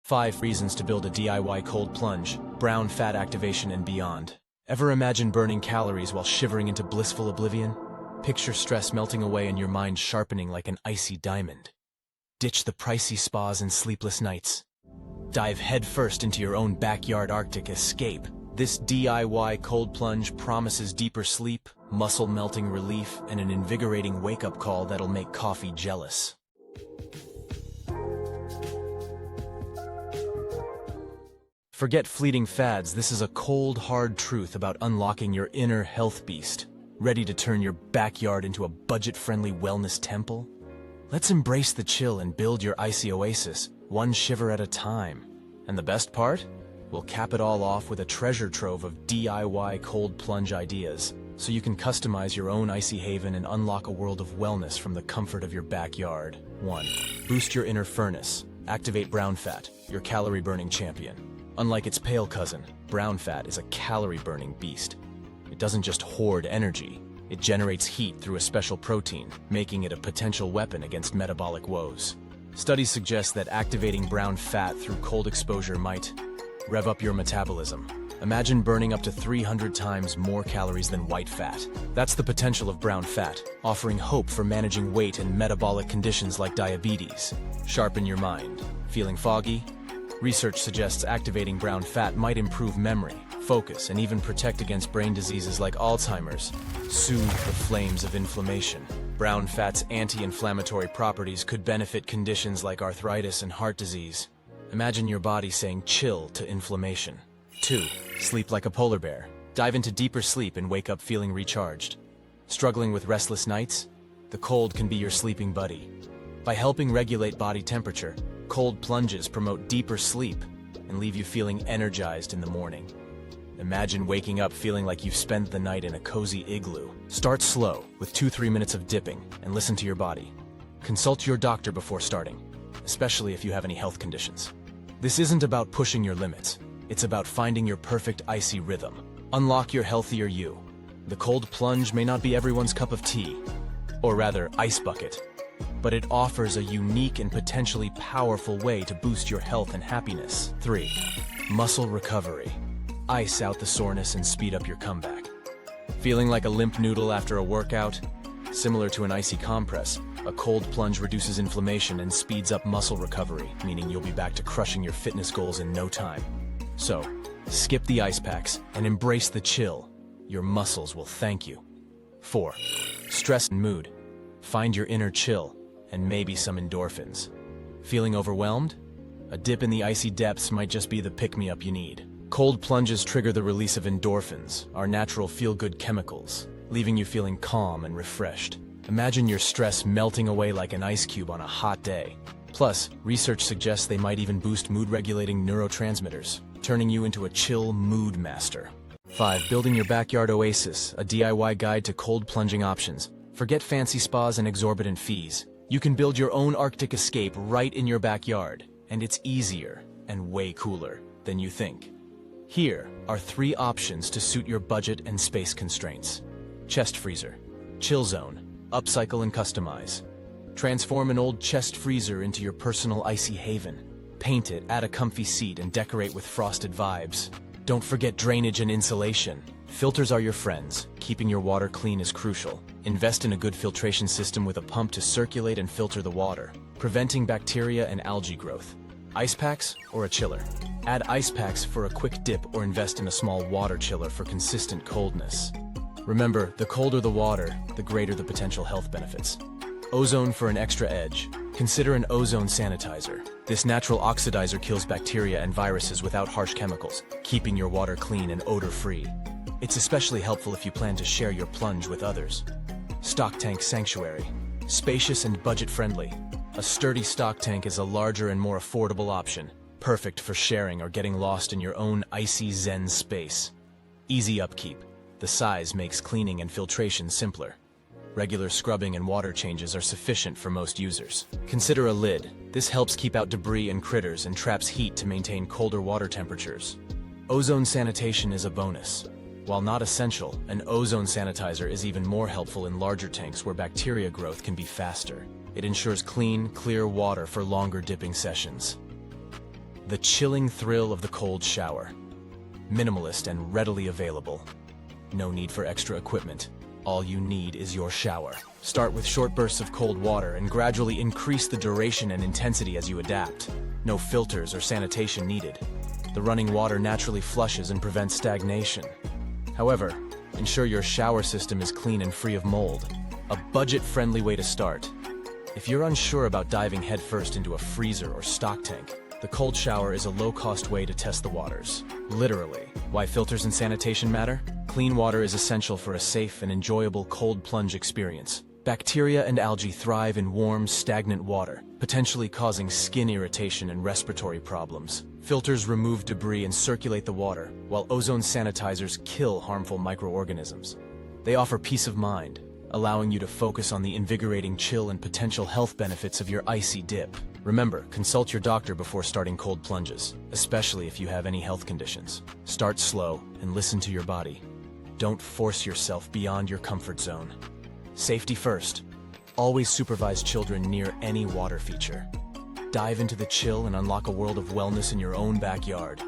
5 reasons to build a DIY cold plunge, brown fat activation and beyond. Ever imagine burning calories while shivering into blissful oblivion? Picture stress melting away and your mind sharpening like an icy diamond. Ditch the pricey spas and sleepless nights. Dive headfirst into your own backyard Arctic escape. This DIY cold plunge promises deeper sleep, muscle-melting relief, and an invigorating wake-up call that'll make coffee jealous. Forget fleeting fads, this is a cold, hard truth about unlocking your inner health beast. Ready to turn your backyard into a budget-friendly wellness temple? Let's embrace the chill and build your icy oasis, one shiver at a time. And the best part? We'll cap it all off with a treasure trove of DIY cold plunge ideas, so you can customize your own icy haven and unlock a world of wellness from the comfort of your backyard. 1. Boost your inner furnace. Activate brown fat, your calorie-burning champion. Unlike its pale cousin, brown fat is a calorie-burning beast. It doesn't just hoard energy, it generates heat through a special protein, making it a potential weapon against metabolic woes. Studies suggest that activating brown fat through cold exposure might rev up your metabolism. Imagine burning up to 300 times more calories than white fat. That's the potential of brown fat, offering hope for managing weight and metabolic conditions like diabetes. Sharpen your mind. Feeling foggy? Research suggests activating brown fat might improve memory, focus, and even protect against brain diseases like Alzheimer's. Soothe the flames of inflammation. Brown fat's anti-inflammatory properties could benefit conditions like arthritis and heart disease. Imagine your body saying chill to inflammation. 2. Sleep like a polar bear. Dive into deeper sleep and wake up feeling recharged. Struggling with restless nights? The cold can be your sleeping buddy. By helping regulate body temperature, cold plunges promote deeper sleep and leave you feeling energized in the morning. Imagine waking up feeling like you've spent the night in a cozy igloo. Start slow with 2-3 minutes of dipping and listen to your body. Consult your doctor before starting, especially if you have any health conditions. This isn't about pushing your limits. It's about finding your perfect icy rhythm. Unlock your healthier you. The cold plunge may not be everyone's cup of tea, or rather, ice bucket, but it offers a unique and potentially powerful way to boost your health and happiness. 3. Muscle recovery. Ice out the soreness and speed up your comeback. Feeling like a limp noodle after a workout? Similar to an icy compress, a cold plunge reduces inflammation and speeds up muscle recovery, meaning you'll be back to crushing your fitness goals in no time. So, skip the ice packs and embrace the chill. Your muscles will thank you. 4. Stress and mood. Find your inner chill and maybe some endorphins. Feeling overwhelmed? A dip in the icy depths might just be the pick-me-up you need. Cold plunges trigger the release of endorphins, our natural feel-good chemicals, leaving you feeling calm and refreshed. Imagine your stress melting away like an ice cube on a hot day. Plus, research suggests they might even boost mood-regulating neurotransmitters, turning you into a chill mood master. 5. Building your backyard oasis, a DIY guide to cold plunging options. Forget fancy spas and exorbitant fees. You can build your own Arctic escape right in your backyard, and it's easier and way cooler than you think. Here are 3 options to suit your budget and space constraints. Chest freezer. Chill zone. Upcycle and customize. Transform an old chest freezer into your personal icy haven. Paint it, add a comfy seat, and decorate with frosted vibes. Don't forget drainage and insulation. Filters are your friends. Keeping your water clean is crucial. Invest in a good filtration system with a pump to circulate and filter the water, preventing bacteria and algae growth. Ice packs or a chiller? Add ice packs for a quick dip or invest in a small water chiller for consistent coldness. Remember, the colder the water, the greater the potential health benefits. Ozone for an extra edge. Consider an ozone sanitizer. This natural oxidizer kills bacteria and viruses without harsh chemicals, keeping your water clean and odor-free. It's especially helpful if you plan to share your plunge with others. Stock tank sanctuary. Spacious and budget-friendly. A sturdy stock tank is a larger and more affordable option, perfect for sharing or getting lost in your own icy zen space. Easy upkeep. The size makes cleaning and filtration simpler. Regular scrubbing and water changes are sufficient for most users. Consider a lid. This helps keep out debris and critters and traps heat to maintain colder water temperatures. Ozone sanitation is a bonus. While not essential, an ozone sanitizer is even more helpful in larger tanks where bacteria growth can be faster. It ensures clean, clear water for longer dipping sessions. The chilling thrill of the cold shower. Minimalist and readily available. No need for extra equipment. All you need is your shower. Start with short bursts of cold water and gradually increase the duration and intensity as you adapt. No filters or sanitation needed. The running water naturally flushes and prevents stagnation. However, ensure your shower system is clean and free of mold. A budget-friendly way to start. If you're unsure about diving headfirst into a freezer or stock tank, the cold shower is a low-cost way to test the waters. Literally. Why filters and sanitation matter? Clean water is essential for a safe and enjoyable cold plunge experience. Bacteria and algae thrive in warm, stagnant water, potentially causing skin irritation and respiratory problems. Filters remove debris and circulate the water, while ozone sanitizers kill harmful microorganisms. They offer peace of mind, allowing you to focus on the invigorating chill and potential health benefits of your icy dip. Remember, consult your doctor before starting cold plunges, especially if you have any health conditions. Start slow and listen to your body. Don't force yourself beyond your comfort zone. Safety first. Always supervise children near any water feature. Dive into the chill and unlock a world of wellness in your own backyard.